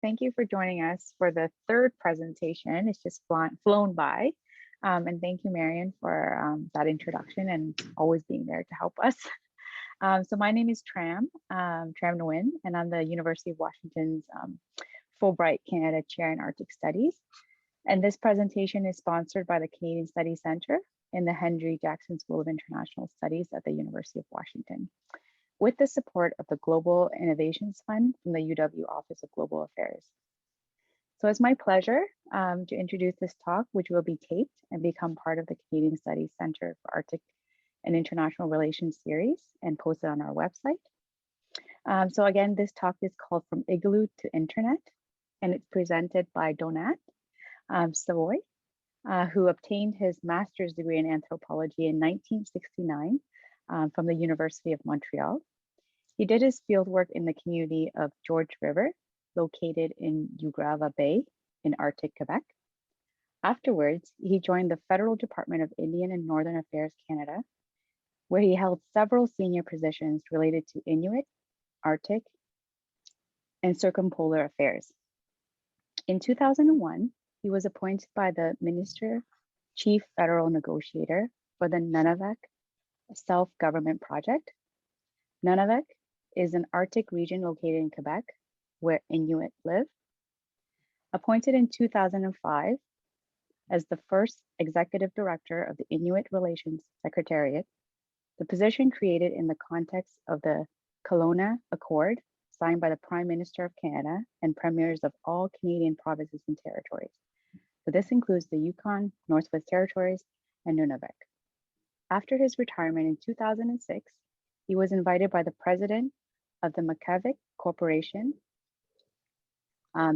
Thank you for joining us for the third presentation. It's just flown by. And thank you, Marion, for that introduction and always being there to help us. So my name is Tram Nguyen, and I'm the University of Washington's Fulbright Canada Chair in Arctic Studies. And this presentation is sponsored by the Canadian Studies Center in the Henry Jackson School of International Studies at the University of Washington, with the support of the Global Innovations Fund from the UW Office of Global Affairs. So it's my pleasure to introduce this talk, which will be taped and become part of the Canadian Studies Center for Arctic and International Relations series and posted on our website. So again, this talk is called From Igloo to Internet, and it's presented by Donat Savoy, who obtained his master's degree in anthropology in 1969 from the University of Montreal. He did his fieldwork in the community of George River, located in Ugrava Bay in Arctic Quebec. Afterwards, he joined the Federal Department of Indian and Northern Affairs Canada, where he held several senior positions related to Inuit, Arctic, and Circumpolar affairs. In 2001, he was appointed by the Minister Chief Federal Negotiator for the Navic Self-Government Project. Nunavik is an Arctic region located in Quebec, where Inuit live. Appointed in 2005 as the first executive director of the Inuit Relations Secretariat, the position created in the context of the Kelowna Accord signed by the Prime Minister of Canada and premiers of all Canadian provinces and territories. So this includes the Yukon, Northwest Territories, and Nunavik. After his retirement in 2006, he was invited by the President of the Makivik Corporation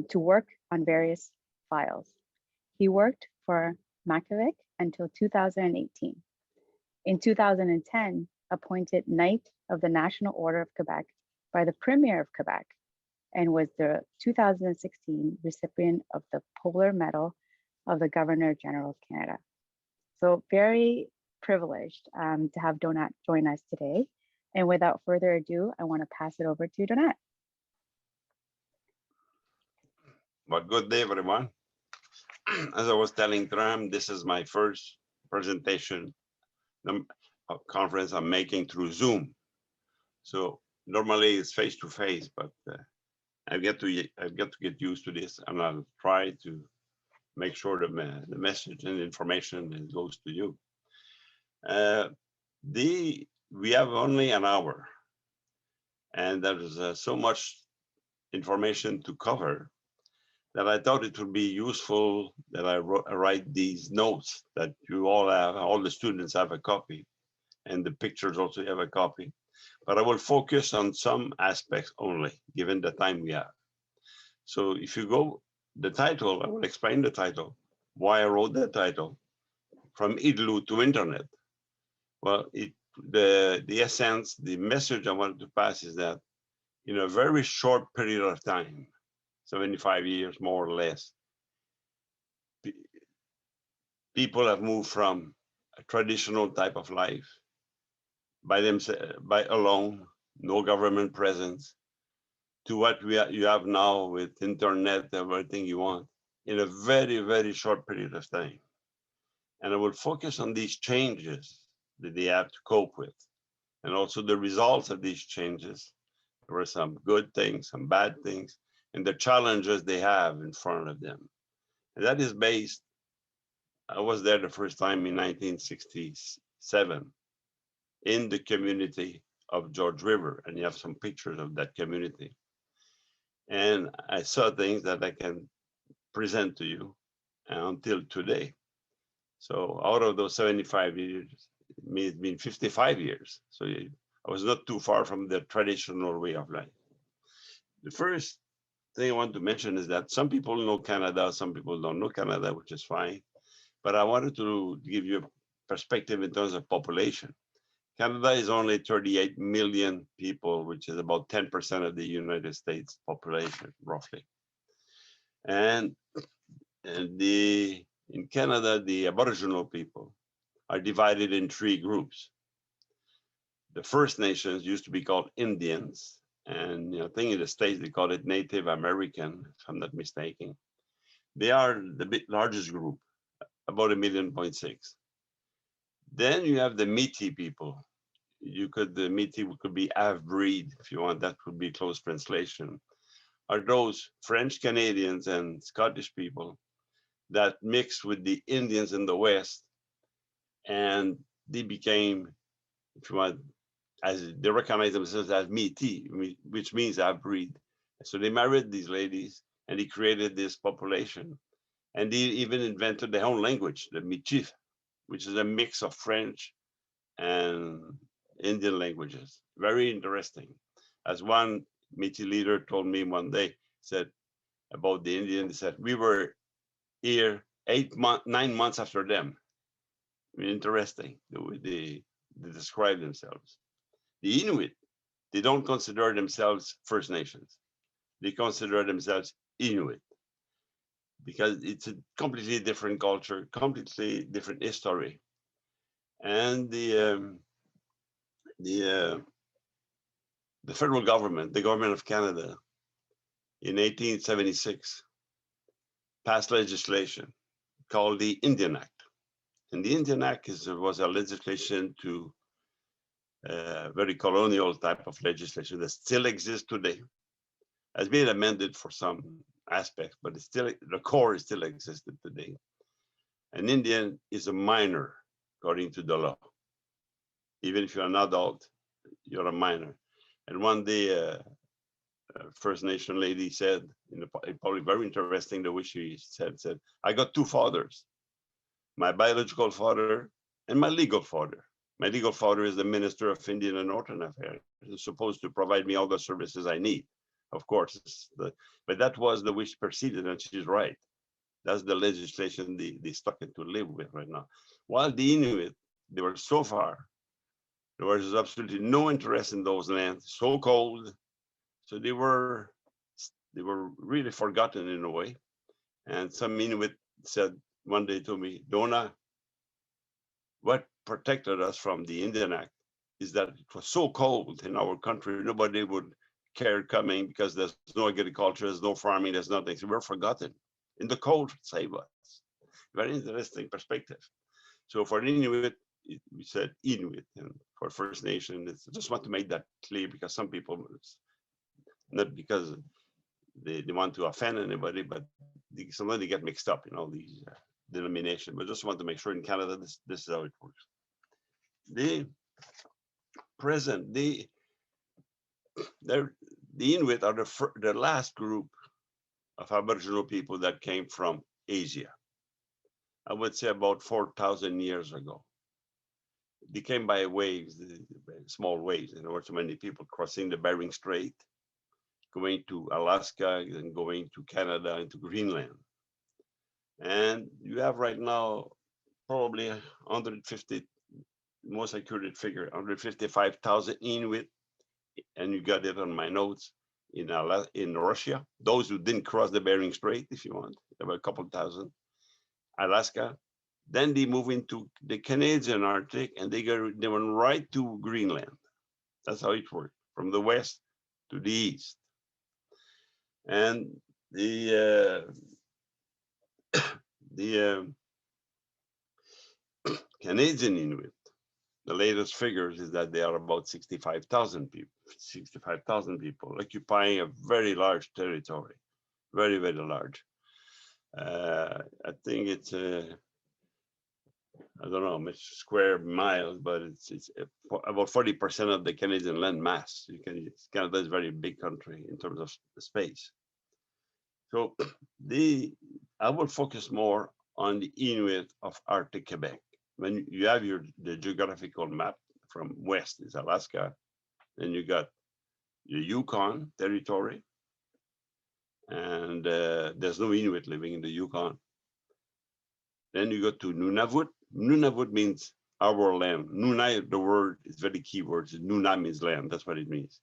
to work on various files. He worked for Makivik until 2018. In 2010, appointed Knight of the National Order of Quebec by the Premier of Quebec, and was the 2016 recipient of the Polar Medal of the Governor General of Canada. So very privileged to have Donat join us today. And without further ado, I want to pass it over to Donat. Well, good day, everyone. As I was telling Tram, this is my first presentation conference I'm making through Zoom. So normally it's face-to-face, but I've got to get used to this, and I'll try to make sure the message and information goes to you. We have only an hour, and there's so much information to cover that I thought it would be useful that I write these notes that you all have, all the students have a copy, and the pictures also have a copy. But I will focus on some aspects only, given the time we have. So if you go, the title, I will explain the title, why I wrote the title, From Igloo to Internet. Well, the essence, the message I wanted to pass is that in a very short period of time, 75 years, more or less, people have moved from a traditional type of life by themselves, by alone, no government presence, to what you have now with internet, everything you want, in a very, very short period of time. And I will focus on these changes that they have to cope with, and also the results of these changes. There were some good things, some bad things, and the challenges they have in front of them. And that is based, I was there the first time in 1967 in the community of George River, and you have some pictures of that community. And I saw things that I can present to you until today. So out of those 75 years, it's been 55 years. So I was not too far from the traditional way of life. The first thing I want to mention is that some people know Canada, some people don't know Canada, which is fine. But I wanted to give you a perspective in terms of population. Canada is only 38 million people, which is about 10% of the United States population, roughly. And in Canada, the Aboriginal people are divided in 3 groups. The First Nations used to be called Indians, And I think in the States they call it Native American, if I'm not mistaken. They are the largest group, about 1.6 million. Then you have the Métis people. The Métis could be half-breed, if you want, that would be close translation. Are those French Canadians and Scottish people that mixed with the Indians in the West, and they became, if you want, as they recognize themselves as Métis, which means half-breed. So they married these ladies and they created this population. And they even invented their own language, the Michif, which is a mix of French and Indian languages. Very interesting. As one Métis leader told me one day, said about the Indian, he said, we were here 9 months after them. Interesting the way they describe themselves. The Inuit, they don't consider themselves First Nations. They consider themselves Inuit because it's a completely different culture, completely different history. And the federal government, the government of Canada, in 1876, passed legislation called the Indian Act. And the Indian Act was a legislation to very colonial type of legislation that still exists today. Has been amended for some aspects, but it's still, the core still existed today. An Indian is a minor according to the law. Even if you're an adult, you're a minor. And one day, First Nation lady said, probably very interesting the way she said, I got two fathers, my biological father and my legal father. My legal father is the Minister of Indian and Northern Affairs. He's supposed to provide me all the services I need. Of course, but that was the way she proceeded, and she's right. That's the legislation they stuck it to live with right now. While the Inuit, they were so far, there was absolutely no interest in those lands, so cold. So they were really forgotten in a way. And some Inuit said one day to me, Dona, what protected us from the Indian Act is that it was so cold in our country, nobody would care coming because there's no agriculture, there's no farming, there's nothing. So we're forgotten. In the cold, save us. Very interesting perspective. So for Inuit, we said Inuit, and for First Nation, I just want to make that clear because some people, not because they want to offend anybody, but sometimes they get mixed up in all these denominations. But just want to make sure in Canada, this is how it works. The Inuit are the last group of Aboriginal people that came from Asia. I would say about 4,000 years ago. They came by waves, small waves. There were so many people crossing the Bering Strait, going to Alaska and going to Canada and to Greenland. And you have right now probably 150, most accurate figure, 155,000 Inuit, and you got it on my notes, in Russia. Those who didn't cross the Bering Strait, if you want, there were a couple thousand. Alaska. Then they move into the Canadian Arctic, and they went right to Greenland. That's how it worked, from the west to the east. And the Canadian Inuit, the latest figures is that they are about 65,000 people. 65,000 people occupying a very large territory, very, very large. I think it's I don't know how much square miles, but it's about 40% of the Canadian land mass. Canada is a very big country in terms of space. So I will focus more on the Inuit of Arctic Quebec. When you have the geographical map, from west is Alaska, then you got the Yukon territory, and there's no Inuit living in the Yukon. Then you go to Nunavut. Nunavut means our land. Nuna, the word is very key word. Nuna means land. That's what it means.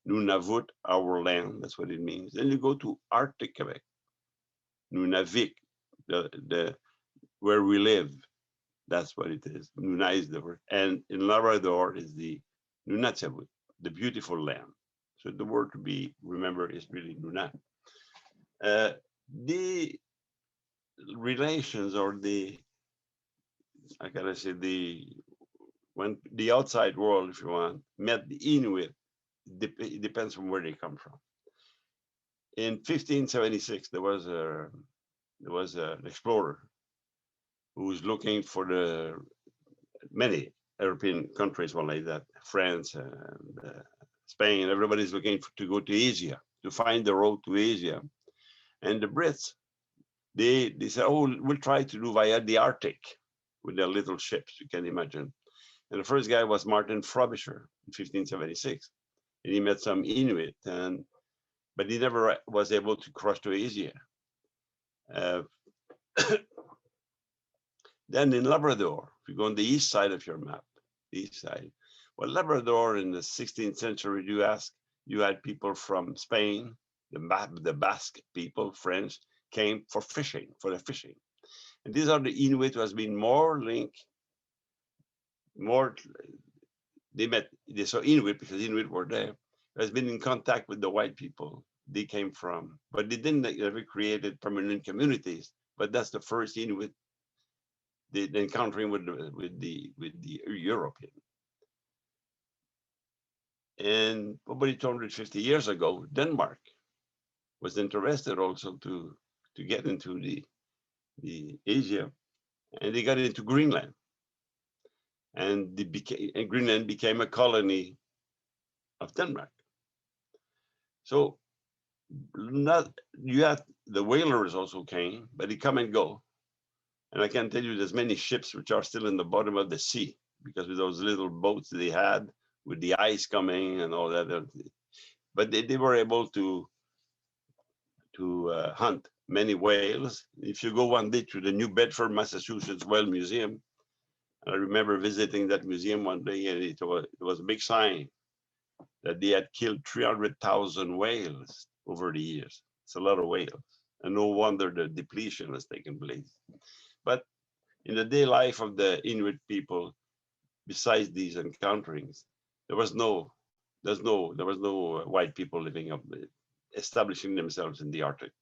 Nunavut, our land. That's what it means. Then you go to Arctic Quebec. Nunavik, where we live. That's what it is. Nuna is the word. And in Labrador is the Nunatsiavut, the beautiful land. So the word to be remembered is really Nuna. The relations, or the, I gotta say, when the outside world, if you want, met the Inuit, it depends from where they come from. In 1576, there was an explorer who was looking for the many European countries, one like that, France and Spain. Everybody's looking to go to Asia, to find the road to Asia. And the Brits, they said, oh, we'll try to do via the Arctic with their little ships, you can imagine. And the first guy was Martin Frobisher in 1576. And he met some Inuit, but he never was able to cross to Asia. Then in Labrador, if you go on the east side of your map, the east side, well, Labrador in the 16th century, you had people from Spain, the Basque people, French, came for fishing, for the fishing. And these are the Inuit who has been more linked, they saw Inuit because Inuit were there, has been in contact with the white people they came from, but they didn't ever created permanent communities. But that's the first Inuit they encountering with the European. And about 250 years ago, Denmark was interested also to get into the Asia, and they got into Greenland, and Greenland became a colony of Denmark. So you had the whalers also came, but they come and go. And I can tell you there's many ships which are still in the bottom of the sea because of those little boats they had with the ice coming and all that. But they were able to hunt many whales. If you go one day to the New Bedford, Massachusetts Whale Museum, I remember visiting that museum one day, and it was a big sign that they had killed 300,000 whales over the years. It's a lot of whales. And no wonder the depletion has taken place. But in the day life of the Inuit people, besides these encounterings, there was no white people living up, establishing themselves in the Arctic.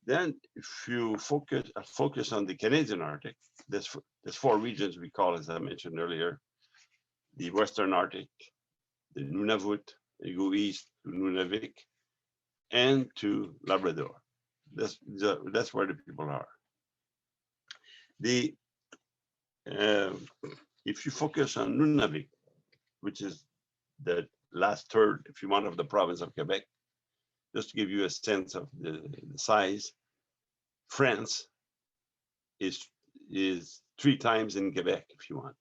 Then, if you focus on the Canadian Arctic, there's 4 regions we call, as I mentioned earlier, the Western Arctic, the Nunavut, you go east to Nunavik, and to Labrador. That's where the people are. If you focus on Nunavik, which is the last third, if you want, of the province of Quebec, just to give you a sense of the size, France is 3 times in Quebec, if you want.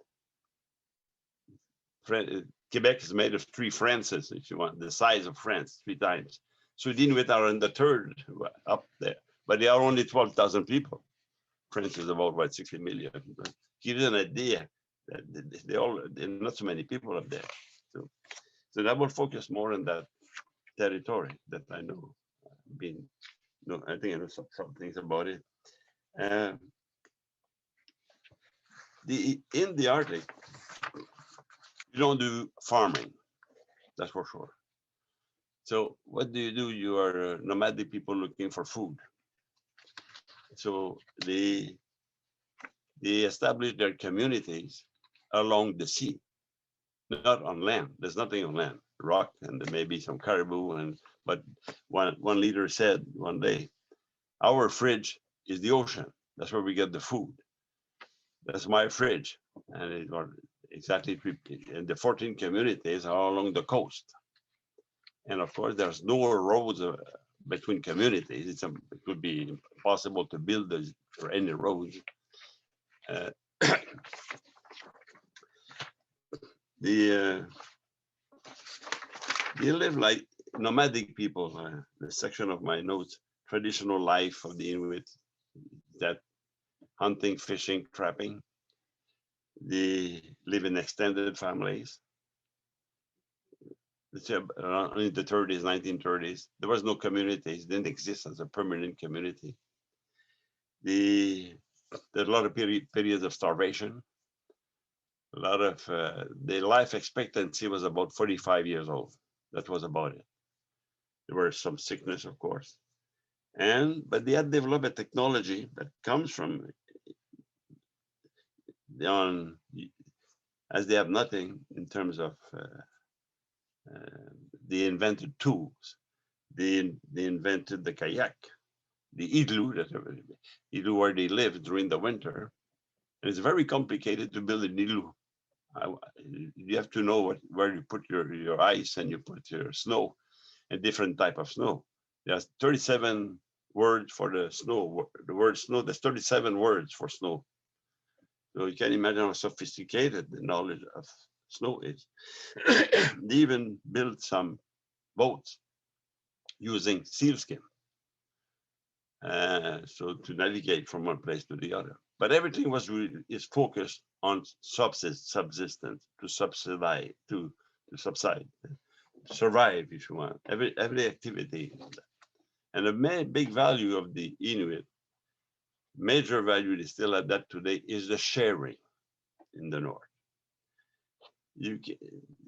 Quebec is made of 3 Frances, if you want, the size of France, 3 times. So the Inuit are in the third up there, but they are only 12,000 people. France is about 60 million. Give you an idea that there are not so many people up there. So that will focus more on that territory that I know. I think I know some things about it. In the Arctic, you don't do farming, that's for sure. So what do? You are nomadic people looking for food. So they establish their communities along the sea, not on land. There's nothing on land, rock, and there may be some caribou. But one leader said one day, our fridge is the ocean. That's where we get the food. That's my fridge. And it was exactly, and the 14 communities are along the coast. And of course, there's no roads between communities. It would be impossible to build for any roads. They live like nomadic people. The section of my notes, traditional life of the Inuit, that hunting, fishing, trapping. They live in extended families. Around in the 30s, 1930s, there was no communities, didn't exist as a permanent community. There's a lot of periods of starvation. A lot of their life expectancy was about 45 years old. That was about it. There were some sickness, of course, but they had developed a technology that comes from on, as they have nothing in terms of they invented tools. They invented the kayak, the igloo, igloo where they live during the winter. And it's very complicated to build an igloo. You have to know where you put your ice and you put your snow, a different type of snow. There's 37 words for the snow. The word snow, there's 37 words for snow. So you can imagine how sophisticated the knowledge of snow is. They even built some boats using sealskin. So to navigate from one place to the other. But everything is focused on subsistence, to subside, to subside, to survive, if you want. Every activity. And the big value of the Inuit, major value they still have that today, is the sharing in the North.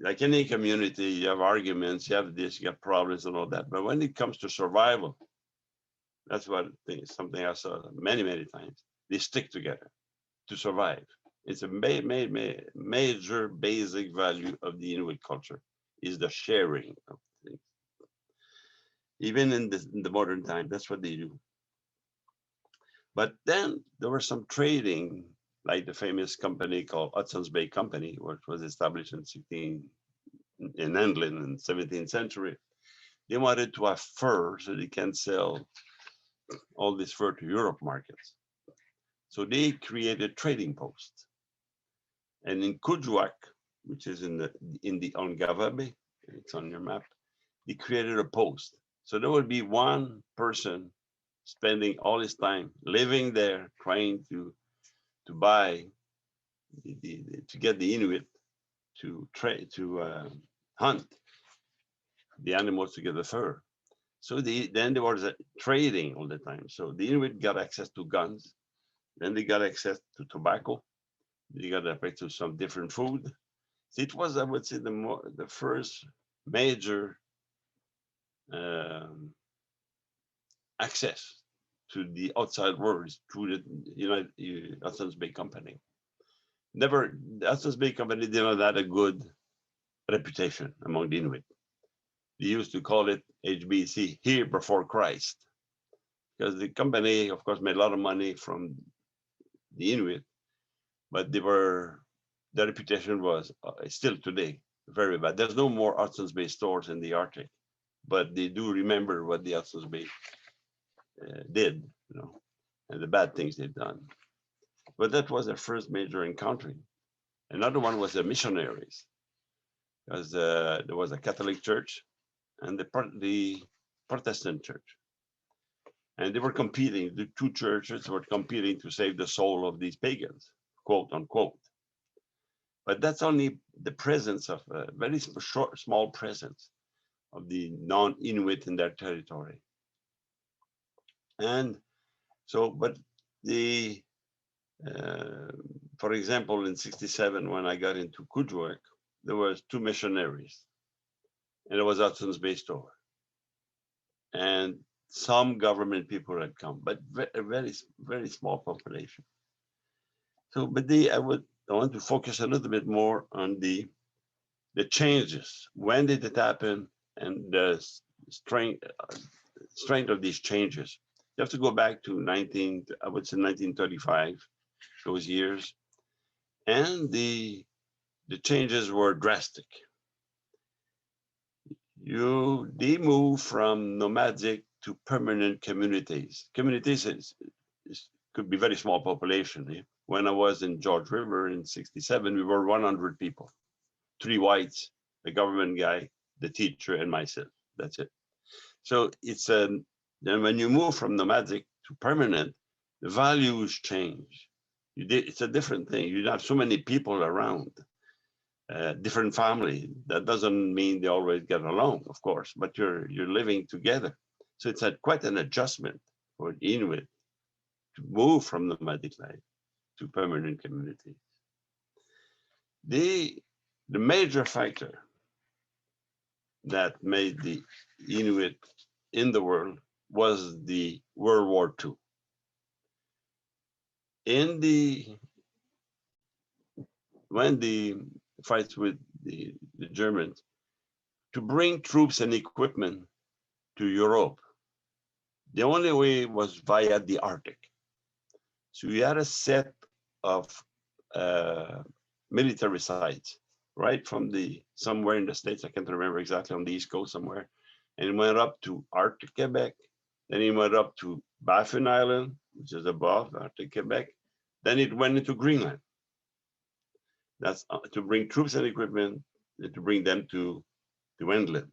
Like any community, you have arguments, you have this, you have problems and all that. But when it comes to survival, that's something I saw many, many times. They stick together to survive. It's a major basic value of the Inuit culture is the sharing of things. Even in the modern time, that's what they do. But then there was some trading, like the famous company called Hudson's Bay Company, which was established in England in the 17th century. They wanted to have fur so they can sell all this fur to Europe markets. So they created trading posts. And in Kuujjuaq, which is in the Ongava Bay, it's on your map, they created a post. So there would be one person spending all his time living there, trying to buy, to get the Inuit to trade, to hunt the animals to get the fur. So then there was trading all the time. So the Inuit got access to guns, then they got access to tobacco, they got access to some different food. So it was, I would say, the first major access to the outside world through the Hudson's Bay Company. The Hudson's Bay Company did not have a good reputation among the Inuit. They used to call it HBC, here before Christ, because the company, of course, made a lot of money from the Inuit, but their reputation was still today very bad. There's no more Hudson's Bay stores in the Arctic, but they do remember what the Hudson's Bay did, and the bad things they've done. But that was their first major encountering. Another one was the missionaries, because there was a Catholic church and the Protestant church. And they were competing, the two churches were competing to save the soul of these pagans, quote unquote. But that's only the presence of a very small presence of the non-Inuit in their territory. And so, but for example, in '67, when I got into Kuujjuaq, there was two missionaries, and it was Hudson's Bay store. And some government people had come, but a very, very small population. So, but I want to focus a little bit more on the changes. When did it happen, and the strength of these changes? You have to go back to 1935, those years, and the changes were drastic. They moved from nomadic to permanent communities. Communities could be very small population. When I was in George River in '67, we were 100 people, 3 whites, the government guy, the teacher, and myself. That's it. So then when you move from nomadic to permanent, the values change. It's a different thing. You have so many people around. Different family. That doesn't mean they always get along, of course, but you're living together. So it's quite an adjustment for Inuit to move from nomadic life to permanent communities. The major factor that made the Inuit in the world was the World War II. In the when the fights with the Germans, to bring troops and equipment to Europe, the only way was via the Arctic. So we had a set of military sites right from the somewhere in the States, I can't remember exactly, on the East Coast somewhere, and it went up to Arctic Quebec, then it went up to Baffin Island, which is above Arctic Quebec, then it went into Greenland. That's to bring troops and equipment, and to bring them to England.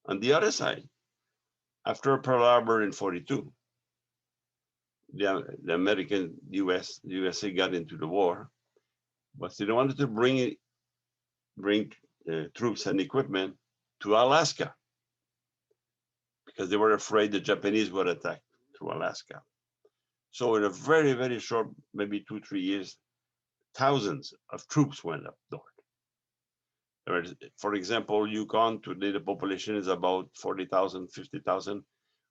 On the other side, after Pearl Harbor in 42, the American U.S. the USA got into the war, but they wanted to bring troops and equipment to Alaska because they were afraid the Japanese would attack through Alaska. So in a very, very short, maybe 2-3 years, thousands of troops went up north. For example, Yukon today, the population is about 40,000, 50,000,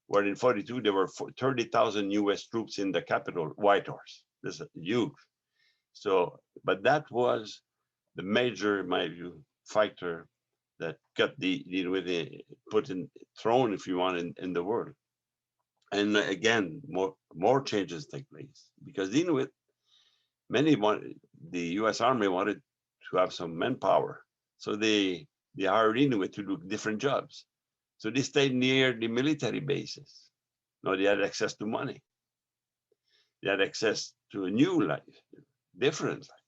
where in 42, there were 30,000 US troops in the capital, Whitehorse. This is huge. So, but that was the major, in my view, factor that got thrown, if you want, in the world. And again, more changes take place because the Inuit, the US Army wanted to have some manpower. So they hired Inuit to do different jobs. So they stayed near the military bases. Now they had access to money. They had access to a new life, different life.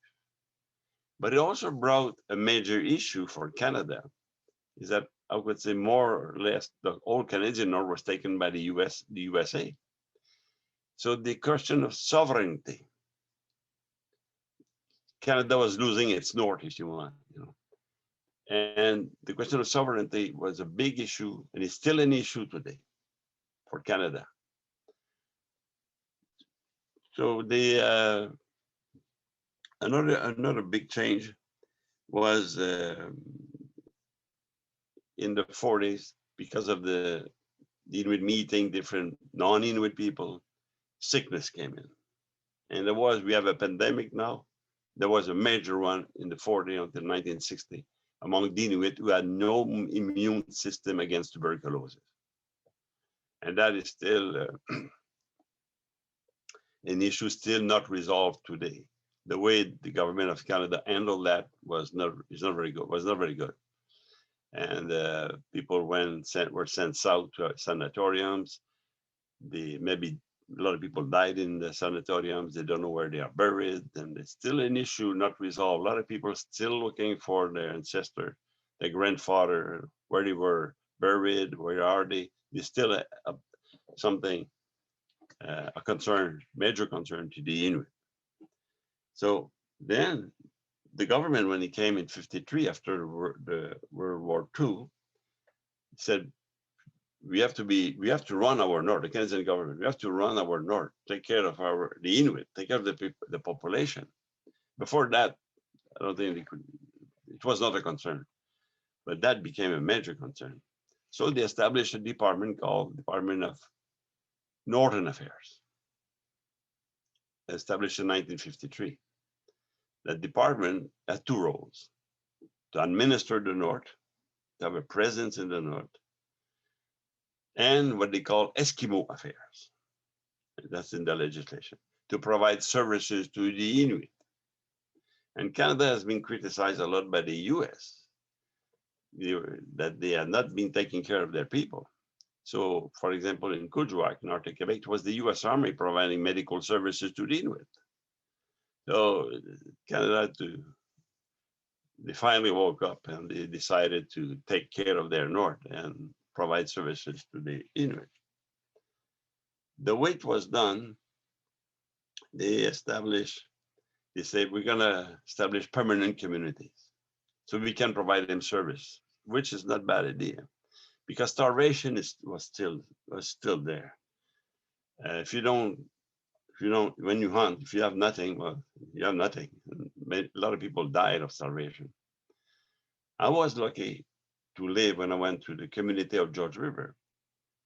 But it also brought a major issue for Canada, is that I would say more or less the whole Canadian North was taken by the USA. So the question of sovereignty, Canada was losing its north, if you want, And the question of sovereignty was a big issue, and it's still an issue today for Canada. So another big change was in the 40s, because of the Inuit meeting different non-Inuit people, sickness came in. And we have a pandemic now. There was a major one in the 40s until 1960 among the Inuit who had no immune system against tuberculosis. And that is still an issue still not resolved today. The way the government of Canada handled that was not very good. And people were sent south to sanatoriums. Maybe a lot of people died in the sanatoriums. They don't know where they are buried, and it's still an issue not resolved. A lot of people are still looking for their ancestor, their grandfather, where they were buried, where are they? There's still something, a concern, major concern to the Inuit. So then the government, when it came in 53 after the World War II, said, we have to run our north, the Canadian government, we have to run our north, take care of the Inuit, take care of the population. Before that, I don't think it was not a concern, but that became a major concern. So they established a department called Department of Northern Affairs, established in 1953. That department had two roles: to administer the North, to have a presence in the North, and what they call Eskimo affairs. That's in the legislation, to provide services to the Inuit. And Canada has been criticized a lot by the US that they have not been taking care of their people. So, for example, in Kuujjuaq, in Arctic Quebec, it was the US Army providing medical services to the Inuit. So Canada, they finally woke up and they decided to take care of their North and provide services to the Inuit. The way it was done, they said, we're gonna establish permanent communities so we can provide them service, which is not a bad idea, because starvation was still there. When you hunt, if you have nothing, well, you have nothing. A lot of people died of starvation. I was lucky to live when I went to the community of George River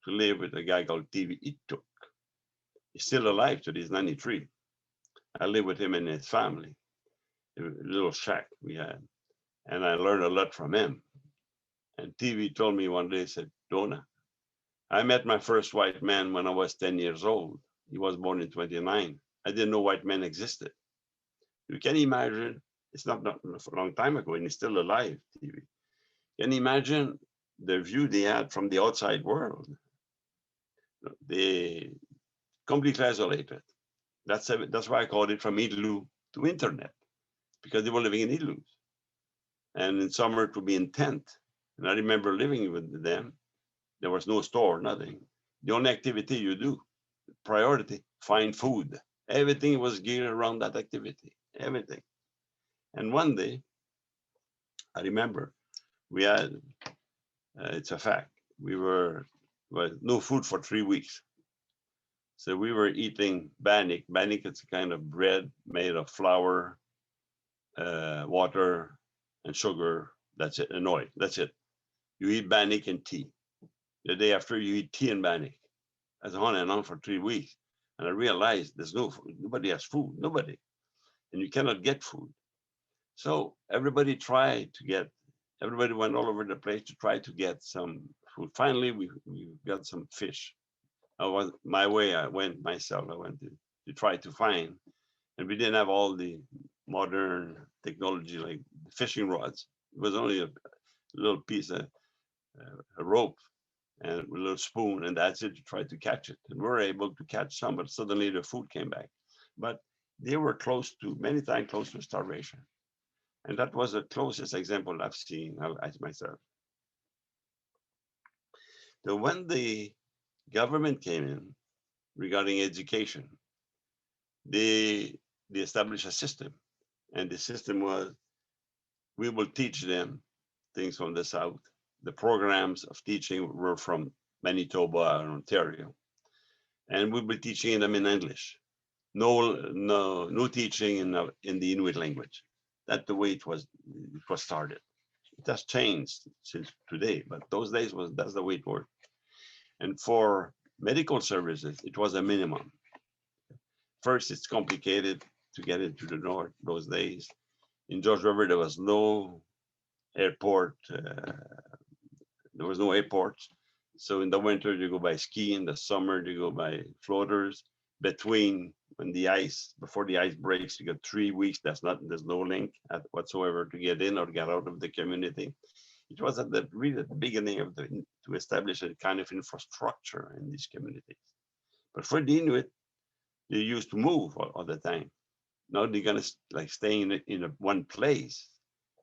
to live with a guy called TV Ituk. He's still alive today, he's 93. I live with him and his family, a little shack we had. And I learned a lot from him. And TV told me one day, he said, Dona, I met my first white man when I was 10 years old. He was born in 29. I didn't know white men existed. You can imagine, it's not a long time ago, and he's still alive, TV. Can you imagine the view they had from the outside world? They completely isolated. That's why I called it from igloo to internet, because they were living in igloos. And in summer it would be in tent. And I remember living with them. There was no store, nothing. The only activity you do, priority, find food. Everything was geared around that activity, everything. And one day, I remember we had, it's a fact, we were, well, no food for 3 weeks. So we were eating bannock. Bannock is a kind of bread made of flour, water, and sugar. That's it, and oil. That's it. You eat bannock and tea. The day after, you eat tea and bannock. That's on and on for 3 weeks. And I realized there's no food. Nobody has food. Nobody. And you cannot get food. So everybody went all over the place to try to get some food. Finally, we got some fish. I went myself. I went to try to find, and we didn't have all the modern technology like fishing rods. It was only a little piece of a rope and a little spoon, and that's it to try to catch it. And we were able to catch some, but suddenly the food came back. But they were many times close to starvation. And that was the closest example I've seen as myself. So when the government came in regarding education, they established a system. And the system was, we will teach them things from the South. The programs of teaching were from Manitoba and Ontario. And we'll be teaching them in English. No teaching in the Inuit language. That's the way it was started. It has changed since today, but those days that's the way it worked. And for medical services, it was a minimum. First, it's complicated to get into the north those days. In George River, there was no airport. There was no airports. So in the winter, you go by ski. In the summer, you go by floaters. Before the ice breaks, you got 3 weeks. There's no link whatsoever to get in or get out of the community. It was at the beginning to establish a kind of infrastructure in these communities. But for the Inuit, they used to move all the time. Now they're gonna stay in one place.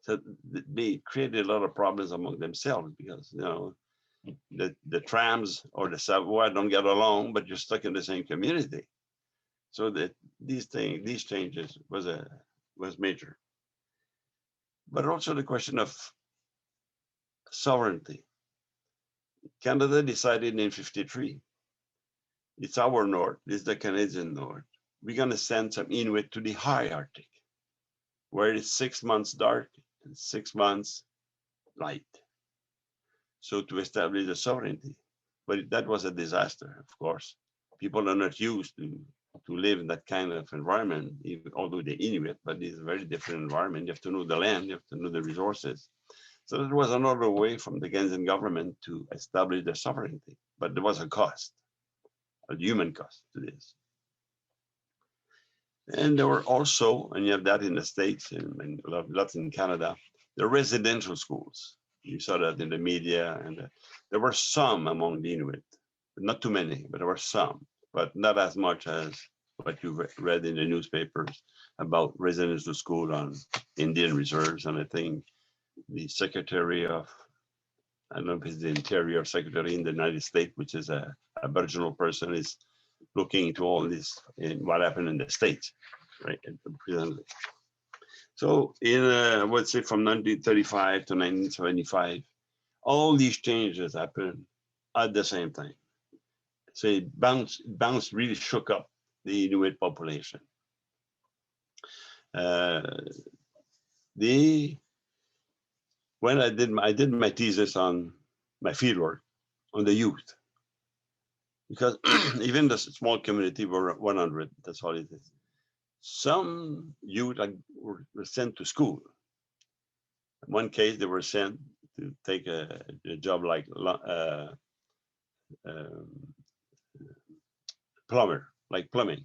So they created a lot of problems among themselves because the trams or the subway don't get along, but you're stuck in the same community. So that these changes was major. But also the question of sovereignty. Canada decided in 53, it's our north, it's the Canadian north. We're gonna send some Inuit to the high Arctic, where it's 6 months dark and 6 months light. So to establish the sovereignty. But that was a disaster, of course. People are not used to live in that kind of environment, although they're Inuit, but it's a very different environment. You have to know the land, you have to know the resources. So that was another way from the Canadian government to establish their sovereignty. But there was a cost, a human cost to this. And there were also, and you have that in the States and lots in Canada, the residential schools. You saw that in the media, and there were some among the Inuit, not too many, but there were some, but not as much as what you read in the newspapers about residential school on Indian reserves. And I think the Secretary of, I don't know if it's the Interior Secretary in the United States, which is a Aboriginal person, is looking into all this in what happened in the States, right? So I would say from 1935 to 1975, all these changes happened at the same time. So it really shook up the Inuit population. when I did my thesis on my fieldwork on the youth, because even the small community were 100, that's all it is. Some youth were sent to school. In one case, they were sent to take a job like plumber, like plumbing.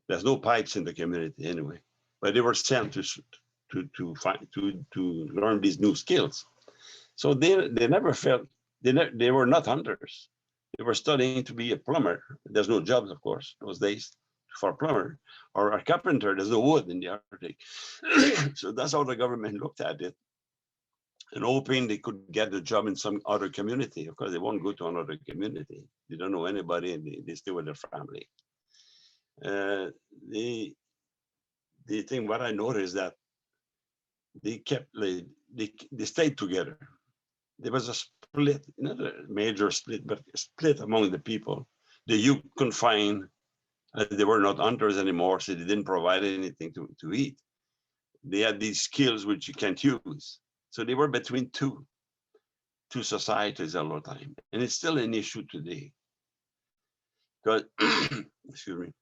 There's no pipes in the community anyway, but they were sent to learn these new skills. So they never felt they were not hunters. They were studying to be a plumber. There's no jobs, of course, those days for a plumber or a carpenter. There's no wood in the Arctic. So that's how the government looked at it, and hoping they could get a job in some other community. Of course, they won't go to another community. They don't know anybody, and they stay with their family. The thing what I noticed that they kept they stayed together. There was a split, not a major split, but a split among the people. The youth couldn't find, they were not hunters anymore, so they didn't provide anything to eat. They had these skills which you can't use. So they were between two societies all the time. And it's still an issue today. Because, excuse me,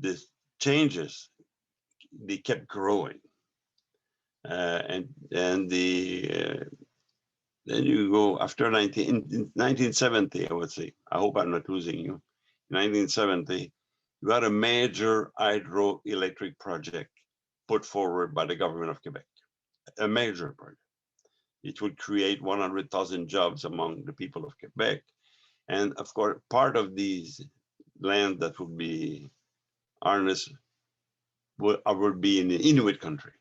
the changes, they kept growing. And then you go after 1970, I would say, I hope I'm not losing you. In 1970, you had a major hydroelectric project put forward by the government of Quebec, a major project. It would create 100,000 jobs among the people of Quebec. And of course, part of these land that would be harnessed would be in the Inuit country.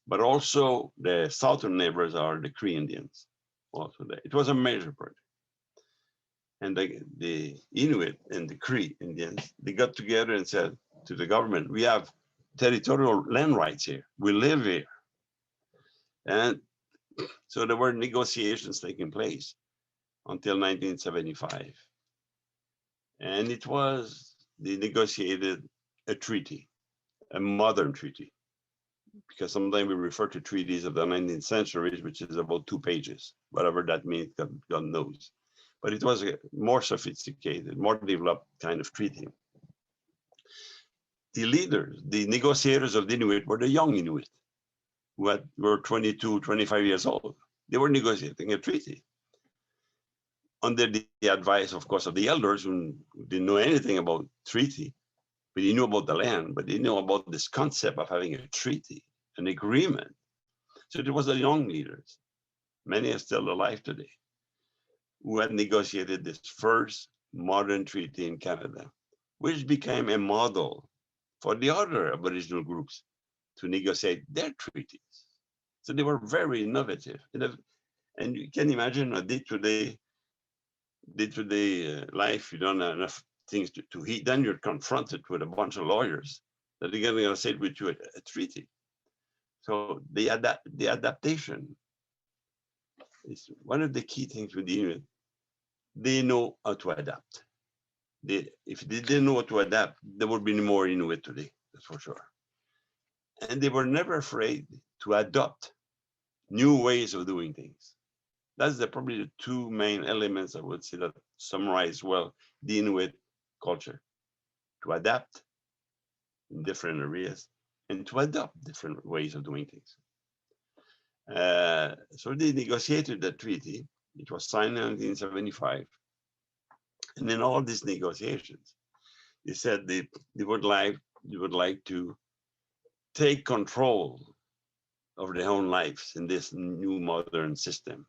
But also the southern neighbors are the Cree Indians. Also there. It was a major project. And the Inuit and the Cree Indians, they got together and said to the government, we have territorial land rights here. We live here. And so there were negotiations taking place until 1975. And they negotiated a treaty, a modern treaty, because sometimes we refer to treaties of the 19th century, which is about 2 pages, whatever that means, God knows. But it was a more sophisticated, more developed kind of treaty. The leaders, the negotiators of the Inuit were the young Inuit, who were 22, 25 years old. They were negotiating a treaty under the advice, of course, of the elders who didn't know anything about treaty, but they knew about the land, but they knew about this concept of having a treaty, an agreement. So it was the young leaders, many are still alive today, who had negotiated this first modern treaty in Canada, which became a model for the other Aboriginal groups to negotiate their treaties. So they were very innovative. And you can imagine a day-to-day life, you don't have enough things to eat, then you're confronted with a bunch of lawyers that are going to say with you a treaty. So the adaptation is one of the key things with the Inuit. They know how to adapt. If they didn't know how to adapt, there would be no more Inuit today, that's for sure. And they were never afraid to adopt new ways of doing things. That's probably the 2 main elements I would say that summarize well the Inuit culture: to adapt in different areas and to adopt different ways of doing things. So they negotiated that treaty. It was signed in 1975. And in all these negotiations, they said they would like to take control of their own lives in this new modern system.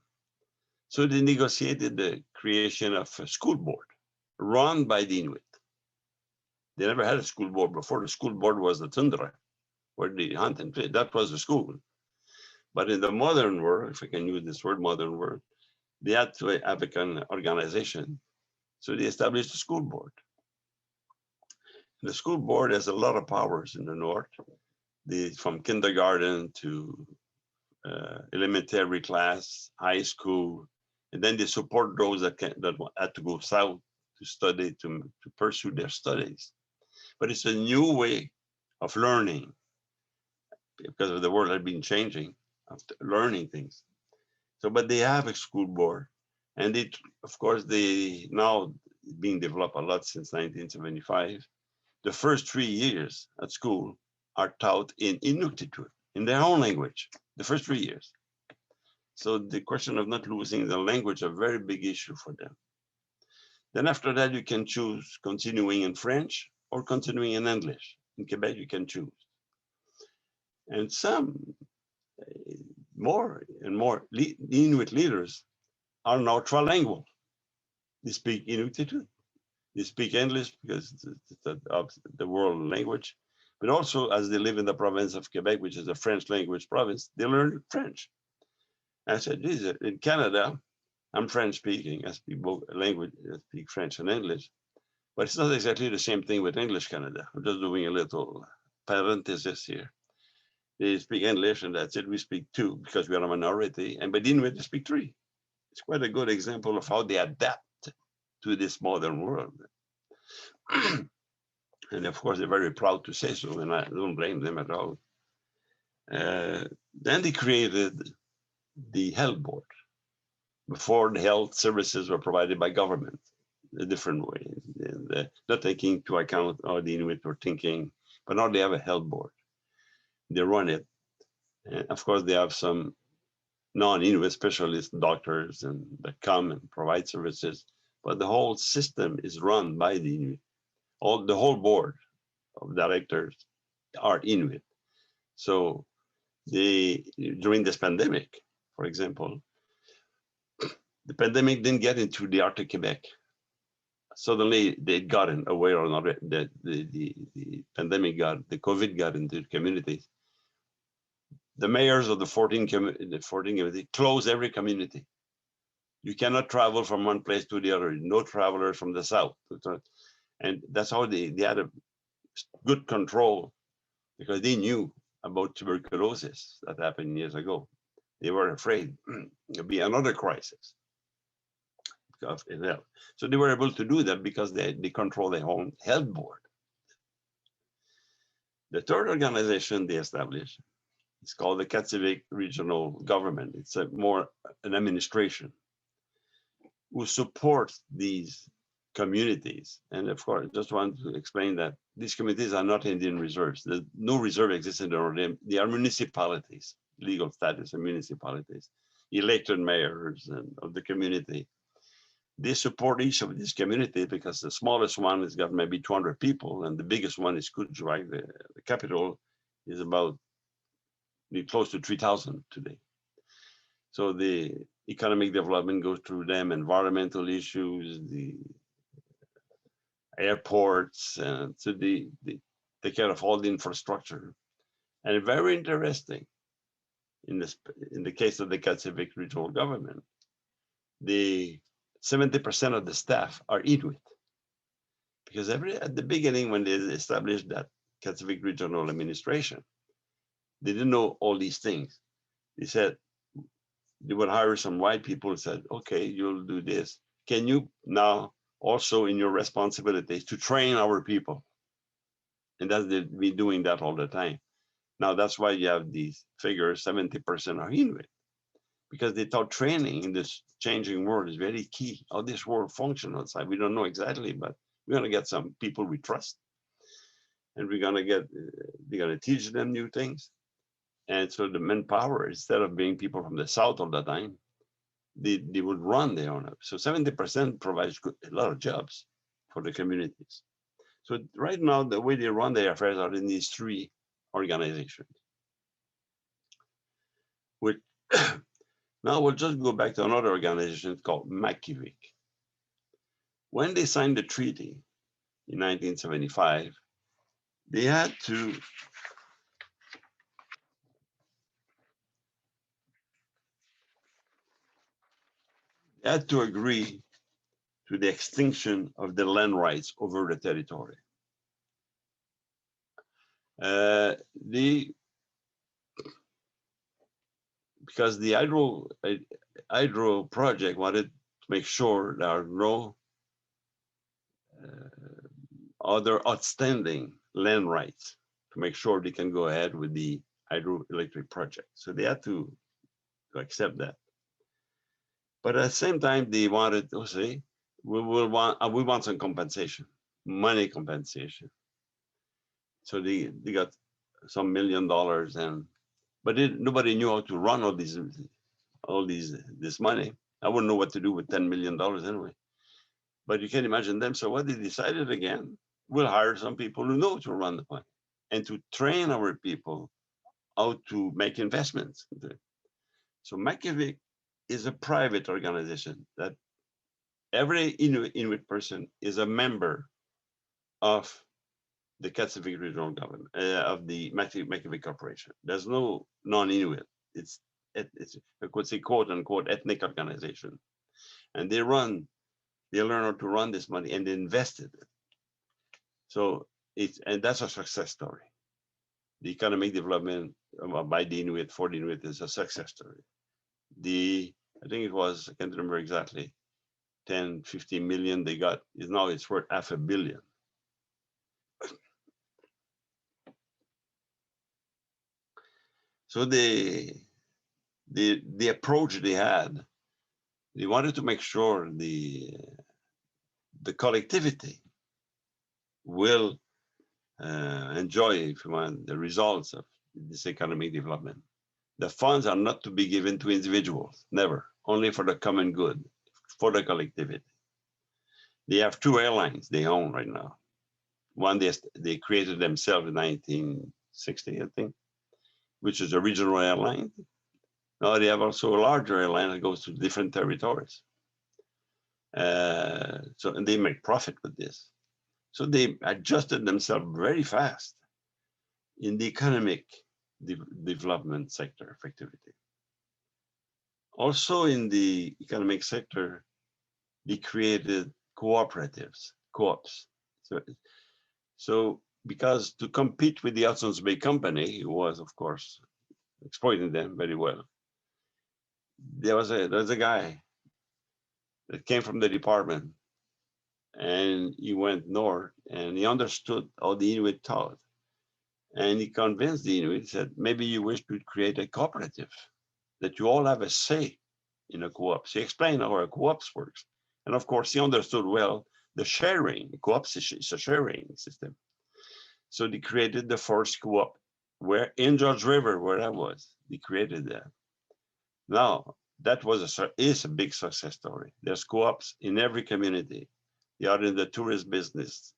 So they negotiated the creation of a school board run by the Inuit. They never had a school board before. The school board was the tundra, where they hunt and fish. That was the school. But in the modern world, if I can use this word, modern world, they had to have an organization. So they established a school board. The school board has a lot of powers in the north. From kindergarten to elementary class, high school, and then they support those that had to go south to study, to pursue their studies. But it's a new way of learning. because of the world had been changing, after learning things. So, but they have a school board, and it, of course, they now being developed a lot since 1975. The first 3 years at school are taught in Inuit, in their own language, the first 3 years. So the question of not losing the language, a very big issue for them. Then after that, you can choose continuing in French or continuing in English. In Quebec, you can choose. And some more and more Inuit leaders are now trilingual. They speak Inuit, they speak English because it's the world language, but also as they live in the province of Quebec, which is a French language province, they learn French. I said, geez, in Canada, I'm French speaking. I speak both language, I speak French and English, but it's not exactly the same thing with English Canada. I'm just doing a little parenthesis here. They speak English and that's it. We speak two because we are a minority, and by Inuit they speak three. It's quite a good example of how they adapt to this modern world. And of course, they're very proud to say so, and I don't blame them at all. Then they created the health board. Before, the health services were provided by government, a different way, not taking into account how the Inuit were thinking, but now they have a health board. They run it. And of course, they have some non-Inuit specialist doctors and that come and provide services, but the whole system is run by the Inuit. The whole board of directors are Inuit. So during this pandemic, for example, the pandemic didn't get into the Arctic Quebec. Suddenly they'd gotten aware or not that the pandemic the COVID got into the communities. The mayors of the 14 community closed every community. You cannot travel from one place to the other. No travelers from the south. And that's how they had a good control because they knew about tuberculosis that happened years ago. They were afraid there'd be another crisis. So they were able to do that because they control their own health board. The third organization they established is called the Katsumi Regional Government. It's more an administration who supports these communities. And of course, just want to explain that these communities are not Indian reserves. There's no reserve exists in them. They are municipalities, legal status of municipalities, elected mayors and of the community. They support each of these communities because the smallest one has got maybe 200 people, and the biggest one is Kuujjuaq, the capital, is about close to 3,000 today. So the economic development goes through them, environmental issues, the airports, and so they take care of all the infrastructure. And very interesting, in the case of the Katsumi regional government, the 70% of the staff are Inuit. Because at the beginning, when they established that Katsumi regional administration, they didn't know all these things. They said they would hire some white people and said, okay, you'll do this. Can you now also in your responsibilities to train our people? And that's they've been doing that all the time. Now that's why you have these figures, 70% are Inuit, because they thought training in this changing world is very key. How this world functions outside, we don't know exactly, but we're gonna get some people we trust. And we're gonna teach them new things. And so the manpower, instead of being people from the south all the time, they would run their own. So 70% provides a lot of jobs for the communities. So right now, the way they run their affairs are in these three organizations. Which now we'll just go back to another organization called Makivik. When they signed the treaty in 1975, they had to agree to the extinction of the land rights over the territory. Because the hydro project wanted to make sure there are no other outstanding land rights, to make sure they can go ahead with the hydroelectric project. So they had to accept that. But at the same time, they wanted to say, we want some compensation, money compensation. So they got some $1 million, and but nobody knew how to run this money. I wouldn't know what to do with $10 million anyway. But you can imagine them. So what they decided again, we'll hire some people who know to run the money and to train our people how to make investments. So Makivik is a private organization that every Inuit person is a member of the Katsumi regional government, of the Makivik Corporation. There's no non-Inuit. It's I could say quote unquote ethnic organization, and they learn how to run this money and they invested it. So and that's a success story. The economic development by the Inuit for the Inuit is a success story. I think it was, I can't remember exactly, 10, 15 million they got. Now it's worth $500 million. So the approach they had, they wanted to make sure the collectivity will enjoy, if you want, the results of this economic development. The funds are not to be given to individuals, never, only for the common good, for the collectivity. They have 2 airlines they own right now. One they created themselves in 1960, I think, which is a regional airline. Now they have also a larger airline that goes to different territories. And they make profit with this. So they adjusted themselves very fast in the economic development sector effectivity. Also in the economic sector, they created cooperatives, co-ops. So because to compete with the Hudson's Bay Company, who was, of course, exploiting them very well, there's a guy that came from the department, and he went north, and he understood how the Inuit thought. And he convinced the Inuit, he said, maybe you wish to create a cooperative, that you all have a say in a co-op. So he explained how a co-ops works. And of course, he understood well the sharing. Co-ops is a sharing system. So they created the first co-op where in George River, where I was, they created that. Now, that is a big success story. There's co-ops in every community. They are in the tourist business,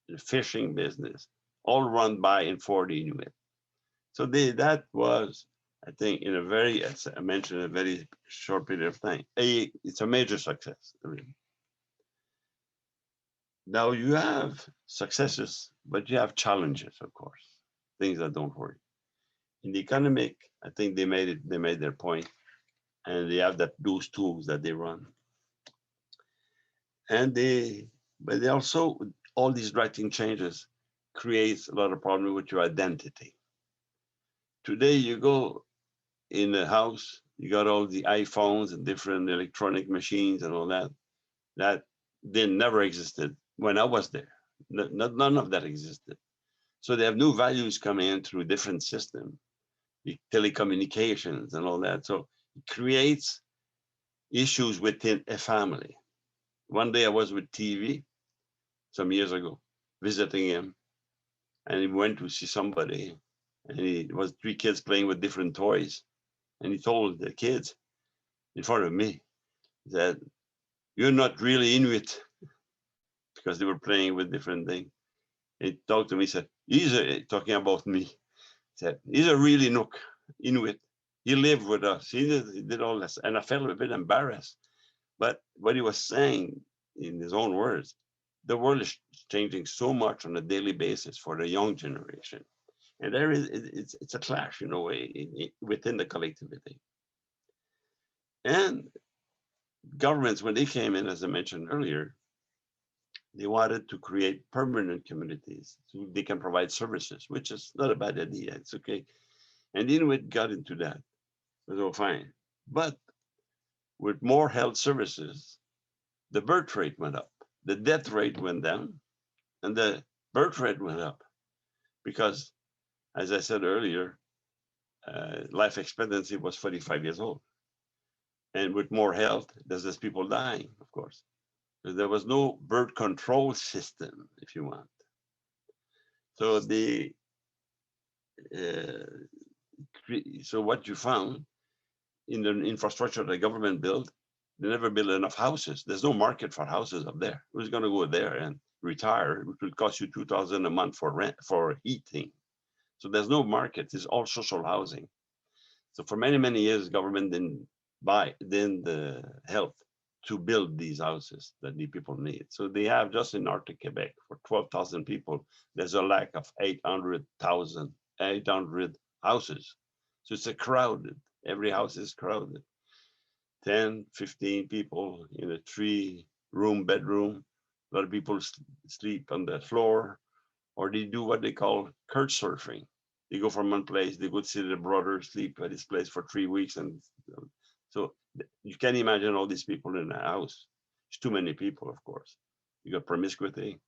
the fishing business, all run by and for the Inuit. So that was, I think, in a very, as I mentioned, a very short period of time, it's a major success. Really. Now you have successes, but you have challenges, of course, things that don't work. In the economic, I think they made their point, and they have those tools that they run. But they also, all these writing changes creates a lot of problems with your identity. Today you go in a house, you got all the iPhones and different electronic machines and all that. That never existed when I was there. None of that existed. So they have new values coming in through different systems, the telecommunications and all that. So it creates issues within a family. One day I was with TV some years ago, visiting him, and he went to see somebody, and it was 3 kids playing with different toys. And he told the kids in front of me that you're not really Inuit, because they were playing with different things. He talked to me, said, he's talking about me, said, he's a really Inuk, Inuit. He lived with us. He did all this. And I felt a bit embarrassed. But what he was saying in his own words, the world is changing so much on a daily basis for the young generation. And it's a clash in a way within the collectivity. And governments, when they came in, as I mentioned earlier, they wanted to create permanent communities so they can provide services, which is not a bad idea. It's okay. And Inuit got into that. It was all fine. But with more health services, the birth rate went up, the death rate went down, and the birth rate went up. Because, as I said earlier, life expectancy was 45 years old. And with more health, there's less people dying, of course. There was no birth control system, if you want. So so what you found in the infrastructure the government built, they never built enough houses. There's no market for houses up there. Who's going to go there and retire? It will cost you $2,000 a month for rent, for heating. So there's no market. It's all social housing. So for many, many years, government didn't help to build these houses that the people need. So they have just in Arctic Quebec for 12,000 people, there's a lack of 800 houses. So it's a crowded, every house is crowded. 10, 15 people in a 3-room bedroom. A lot of people sleep on the floor, or they do what they call couch surfing. They go from one place, they go see their brother sleep at his place for 3 weeks. And so you can imagine all these people in a house. It's too many people, of course. You got promiscuity.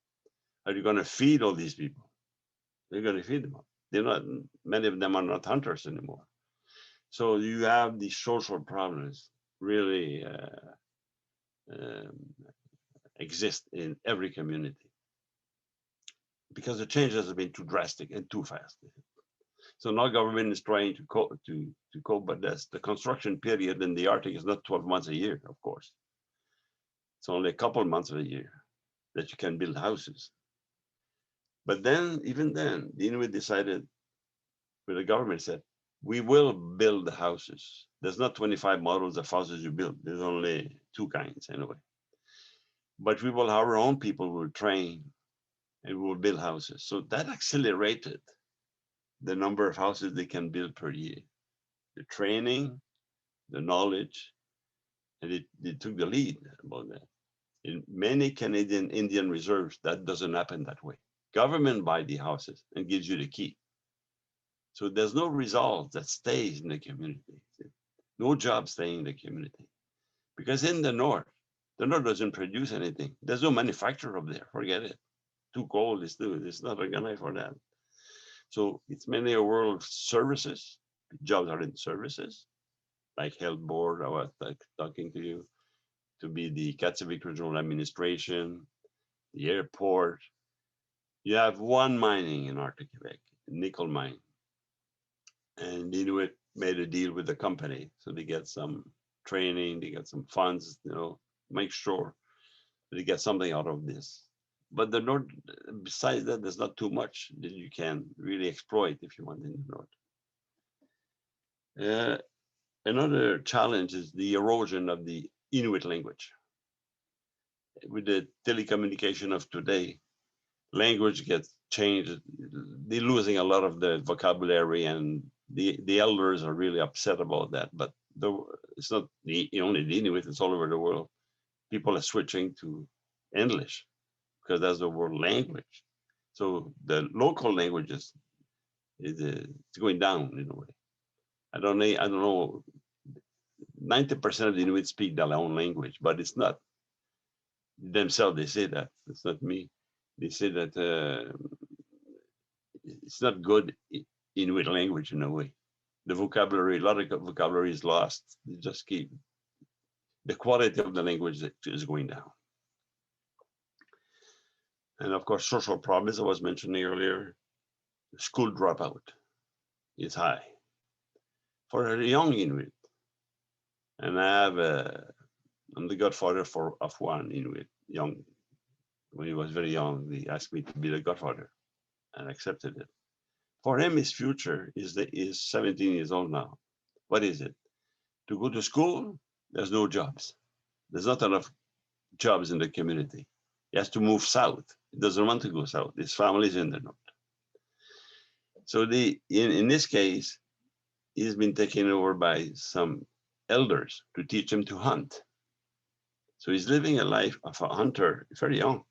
Are you going to feed all these people? You're going to feed them. They're not, many of them are not hunters anymore. So you have these social problems really exist in every community because the changes have been too drastic and too fast. So now government is trying to cope, but that's the construction period in the Arctic is not 12 months a year, of course. It's only a couple of months of a year that you can build houses. But then, even then, the Inuit decided, with the government said, we will build the houses. There's not 25 models of houses you build. There's only 2 kinds anyway. But we will have our own people will train and we will build houses. So that accelerated the number of houses they can build per year. The training, the knowledge, and it took the lead about that. In many Canadian Indian reserves, that doesn't happen that way. Government buys the houses and gives you the key. So there's no result that stays in the community. No job staying in the community. Because in the north doesn't produce anything. There's no manufacturer up there, forget it. Too cold, it's not organized for that. So it's many a world of services, jobs are in services, like health board, I was talking to you, to be the Katsumi Regional Administration, the airport. You have one mining in Arctic Quebec, nickel mine. And Inuit made a deal with the company. So they get some training, they get some funds, make sure they get something out of this. But the North, besides that, there's not too much that you can really exploit if you want in the North. Another challenge is the erosion of the Inuit language. With the telecommunication of today, language gets changed. They're losing a lot of the vocabulary, and the elders are really upset about that. But it's not only the Inuit, it's all over the world. People are switching to English because that's the world language. So the local languages it's going down in a way. I don't know. 90% of the Inuit speak their own language, but it's not themselves. They say that it's not me. They say that it's not good Inuit language in a way. The vocabulary, a lot of vocabulary is lost. They just keep the quality of the language is going down. And of course, social problems I was mentioning earlier. School dropout is high for a young Inuit. And I'm the godfather of one Inuit, young. When he was very young, he asked me to be the godfather, and accepted it. For him, his future is 17 years old now. What is it? To go to school, there's no jobs. There's not enough jobs in the community. He has to move south. He doesn't want to go south. His family's in the north. So in this case, he's been taken over by some elders to teach him to hunt. So he's living a life of a hunter, very young.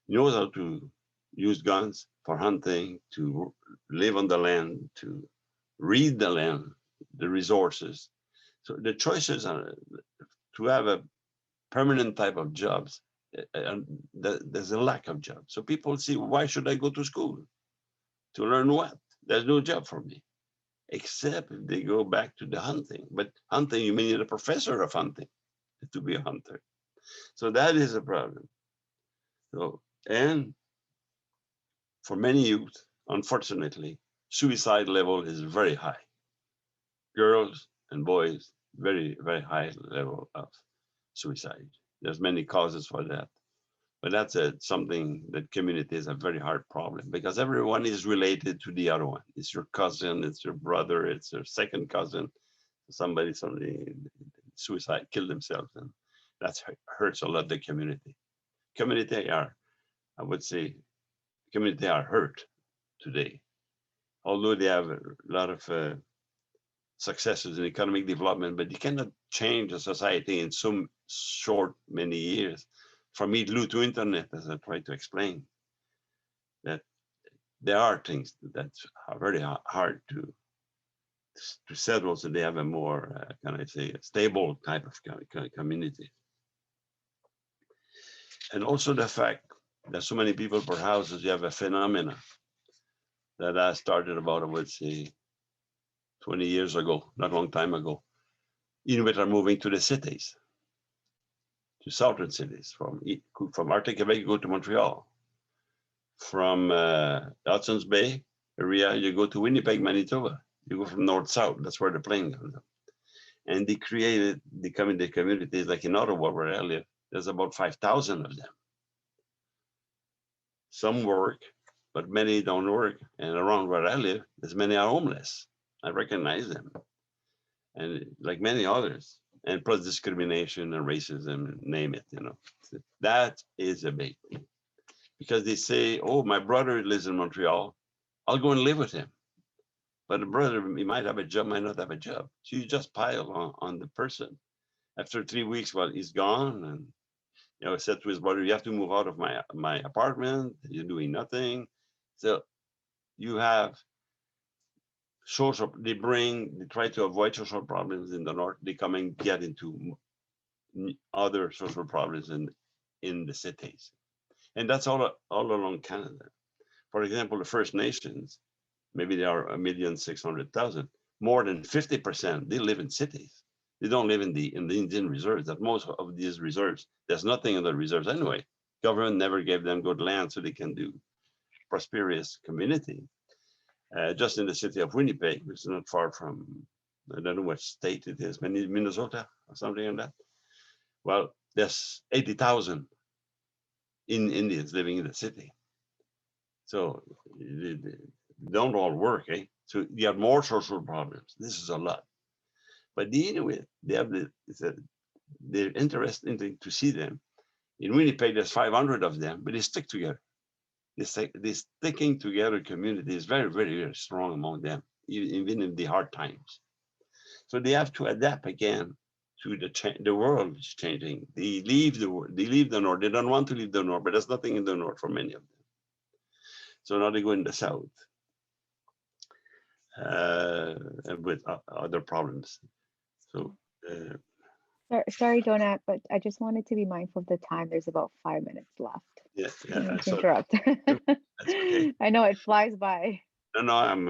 He knows how to use guns for hunting, to live on the land, to read the land, the resources. So the choices are to have a permanent type of jobs. And there's a lack of jobs. So people see, why should I go to school? To learn what? There's no job for me. except if they go back to the hunting. But hunting, you may need a professor of hunting to be a hunter. So that is a problem. So, and for many youth, unfortunately, suicide level is very high. Girls and boys, very, very high level of suicide. There's many causes for that. But that's something that communities have a very hard problem because everyone is related to the other one. It's your cousin, it's your brother, it's your second cousin. Somebody suicide, killed themselves, and that hurts a lot the community. Community are, I would say, community are hurt today, although they have a lot of successes in economic development, but you cannot change a society in some short many years. From Igloo to internet, as I tried to explain, that there are things that are very hard to settle, so they have a more, can I say, a stable type of community. And also the fact that so many people per houses, you have a phenomena that I started about, I would say, 20 years ago, not a long time ago. Inuit are moving to the cities, to southern cities. From Arctic Quebec, you go to Montreal. From Hudson's Bay area, you go to Winnipeg, Manitoba. You go from north-south, that's where the plane goes. And they created the communities, like in Ottawa, where I live, there's about 5,000 of them. Some work, but many don't work. And around where I live, there's many are homeless. I recognize them. And like many others. And plus discrimination and racism, name it, That is a big thing. Because they say, oh, my brother lives in Montreal. I'll go and live with him. But the brother, he might have a job, might not have a job. So you just pile on the person. After 3 weeks, well, he's gone. And I said to his brother, you have to move out of my apartment. You're doing nothing. So you have they try to avoid social problems in the north. They come and get into other social problems in the cities. And that's all along Canada. For example, the First Nations, maybe they are 1,600,000. More than 50%, they live in cities. They don't live in the Indian reserves. That most of these reserves, there's nothing in the reserves anyway. Government never gave them good land so they can do prosperous community. Just in the city of Winnipeg, which is not far from, I don't know what state it is, Minnesota or something like that. Well, there's 80,000 Indians living in the city. So they don't all work, eh? So you have more social problems. This is a lot. But the Inuit, they have they're interesting to see them. In Winnipeg, there's 500 of them, but they stick together. This sticking together community is very, very, very strong among them, even in the hard times. So they have to adapt again to the world is changing. They leave the north. They don't want to leave the north, but there's nothing in the north for many of them. So now they go in the south with other problems. So. Sorry, Donat, but I just wanted to be mindful of the time. There's about 5 minutes left. Yeah. To interrupt. That's okay. I know it flies by. No, I'm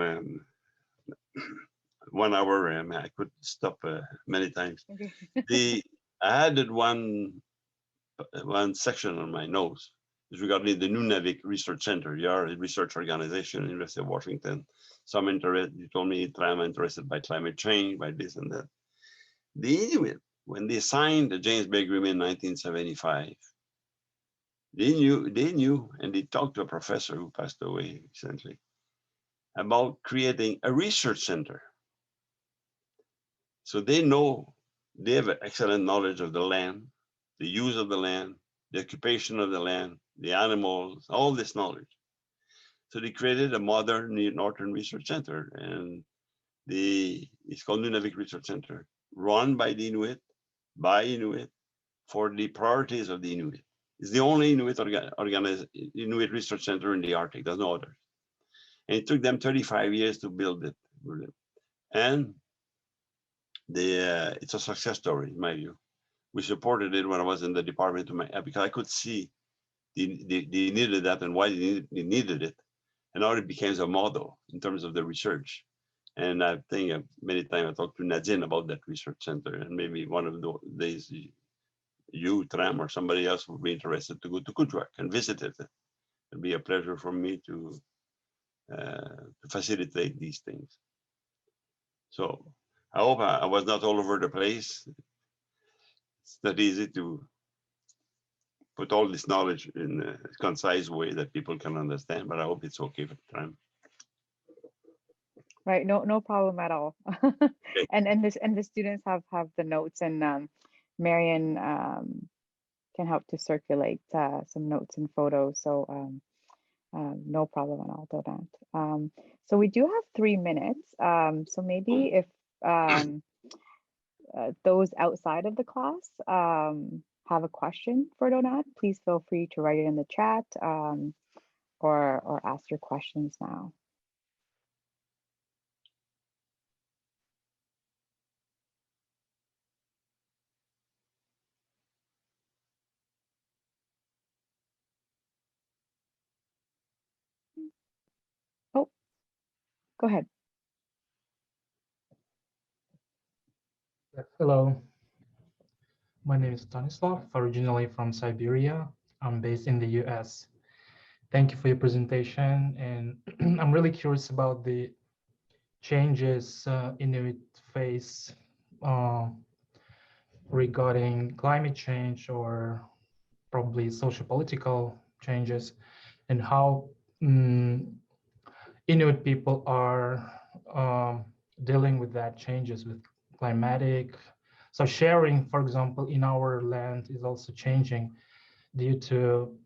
1 hour. I could stop many times. Okay. I added one section on my notes regarding the new Navic Research Center. You are a research organization, University of Washington. Some interest. You told me I'm interested by climate change, by this and that. The Inuit, when they signed the James Bay Agreement in 1975, they knew, and they talked to a professor who passed away recently about creating a research center. So they know, they have an excellent knowledge of the land, the use of the land, the occupation of the land, the animals, all this knowledge. So they created a modern Northern Research Center, and it's called Nunavik Research Center, run by the Inuit, by Inuit, for the priorities of the Inuit. It's the only Inuit Inuit Research Center in the Arctic. There's no others. And it took them 35 years to build it. And it's a success story, in my view. We supported it when I was in the department because I could see they needed that and why they needed it. And now it became a model in terms of the research. And I think many times I talked to Nadine about that research center, and maybe one of the days you, Tram, or somebody else would be interested to go to Kudjak and visit it. It'd be a pleasure for me to facilitate these things. So I hope I was not all over the place. It's not easy to put all this knowledge in a concise way that people can understand, but I hope it's okay for the time. Right, no problem at all. Okay. And the students have the notes, and Marion can help to circulate some notes and photos. So no problem at all, Donat. So we do have 3 minutes. So maybe if those outside of the class have a question for Donat, please feel free to write it in the chat or ask your questions now. Oh, go ahead. Hello, my name is Stanislav, originally from Siberia. I'm based in the U.S. Thank you for your presentation, and I'm really curious about the changes Inuit face regarding climate change or probably social-political changes, and how Inuit people are dealing with that changes with climatic. So sharing, for example, in our land is also changing due to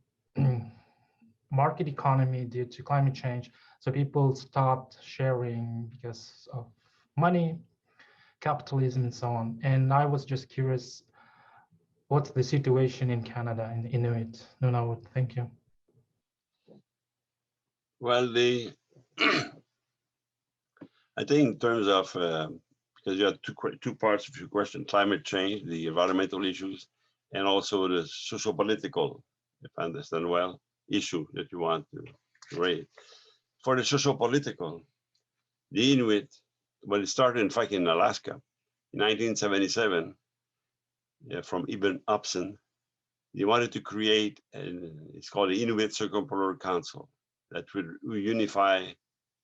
market economy, due to climate change. So people stopped sharing because of money, capitalism, and so on. And I was just curious, what's the situation in Canada and Inuit? No, thank you. Well, I think in terms of, because you have two parts of your question, climate change, the environmental issues, and also the socio-political, if I understand well, issue that you want to raise. For the socio-political, the Inuit, well, it started in fact in Alaska in 1977 from Ibn Upson. They wanted to create, it's called the Inuit Circumpolar Council that would unify,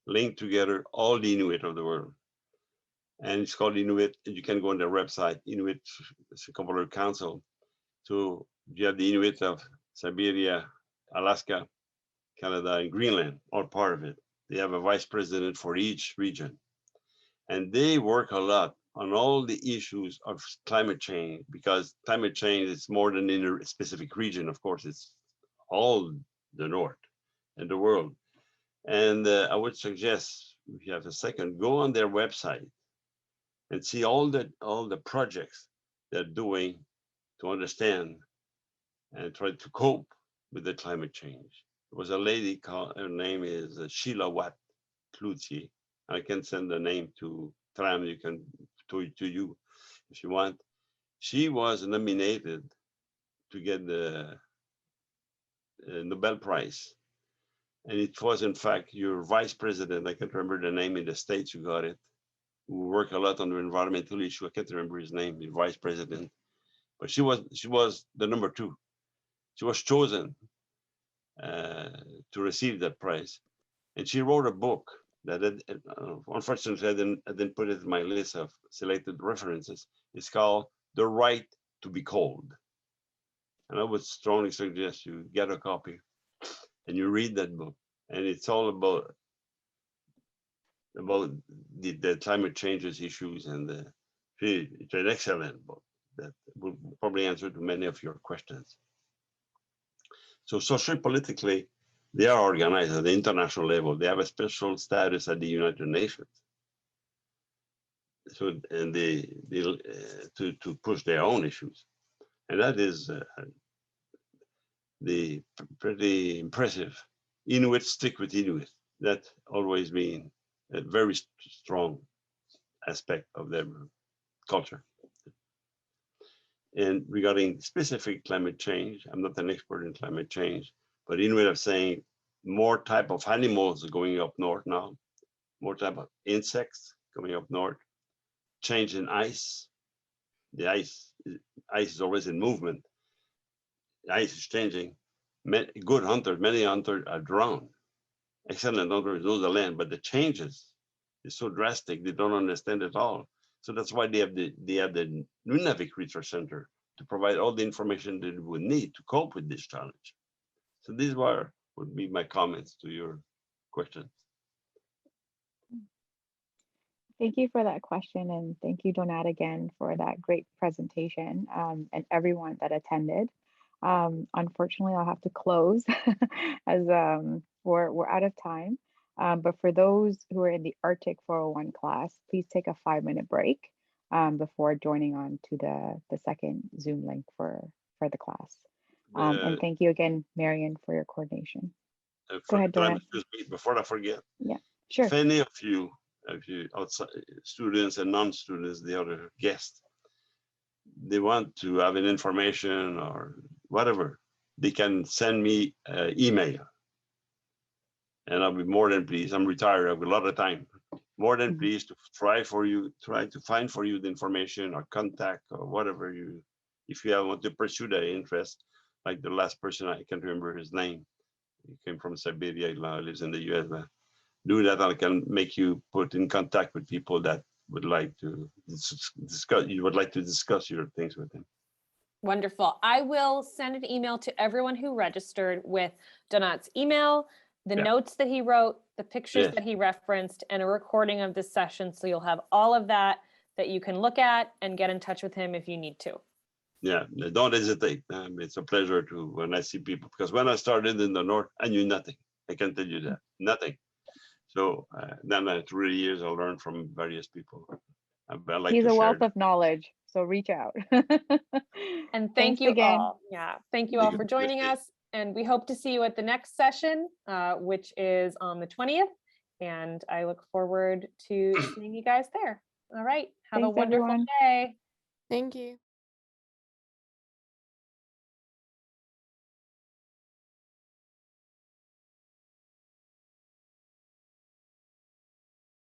link together all the Inuit of the world. And it's called Inuit, you can go on their website, Inuit Circumpolar Council. So you have the Inuit of Siberia, Alaska, Canada, and Greenland, all part of it. They have a vice president for each region. And they work a lot on all the issues of climate change, because climate change is more than in a specific region. Of course, it's all the North and the world. And I would suggest, if you have a second, go on their website and see all the projects they're doing to understand and try to cope with the climate change. There was a lady called, her name is Sheila Watt Cloutier. I can send the name to Tram, you can to you if you want. She was nominated to get the Nobel Prize. And it was in fact your vice president, I can't remember the name in the States who got it, who worked a lot on the environmental issue. I can't remember his name, the vice president, but she was the number 2. She was chosen to receive that prize. And she wrote a book that unfortunately I didn't put it in my list of selected references. It's called The Right to be Cold. And I would strongly suggest you get a copy and you read that book. And it's all about the climate changes issues, and it's an excellent book that will probably answer to many of your questions. So sociopolitically, they are organized at the international level. They have a special status at the United Nations. So, and they to push their own issues, and that is the pretty impressive. Inuit stick with Inuit. That always been a very strong aspect of their culture. And regarding specific climate change, I'm not an expert in climate change, but Inuit are saying more type of animals are going up north now, more type of insects, coming up north, change in ice. The ice is always in movement. The ice is changing. Good hunters, many hunters are drowned. Excellent hunters know the land, but the changes is so drastic they don't understand it all. So that's why they have the Navic Research Center to provide all the information that we would need to cope with this challenge. So these would be my comments to your question. Thank you for that question, and thank you, Donat, again for that great presentation, and everyone that attended. Unfortunately, I'll have to close as we're out of time. But for those who are in the Arctic 401 class, please take a 5-minute break before joining on to the second Zoom link for the class. And thank you again, Marion, for your coordination. Go ahead, Donat. Before I forget, yeah, sure. If any of you outside students and non-students, the other guests, they want to have an information or whatever, they can send me an email. And I'll be more than pleased. I'm retired, I have a lot of time. More than pleased to try to find for you the information or contact or whatever if you want to pursue that interest. Like the last person, I can't remember his name. He came from Siberia, now lives in the US. Do that, I can make you put in contact with people that would like to discuss your things with them. Wonderful. I will send an email to everyone who registered with Donat's email, the notes that he wrote, the pictures that he referenced, and a recording of this session. So you'll have all of that you can look at and get in touch with him if you need to. Yeah, don't hesitate. It's a pleasure when I see people, because when I started in the North, I knew nothing. I can tell you that, nothing. So then through the years, I learned from various people. He's a wealth of knowledge, so reach out. And thank you again. All. Yeah, thank you all for joining us. And we hope to see you at the next session, which is on the 20th. And I look forward to seeing you guys there. All right. Have a wonderful day. Thank you.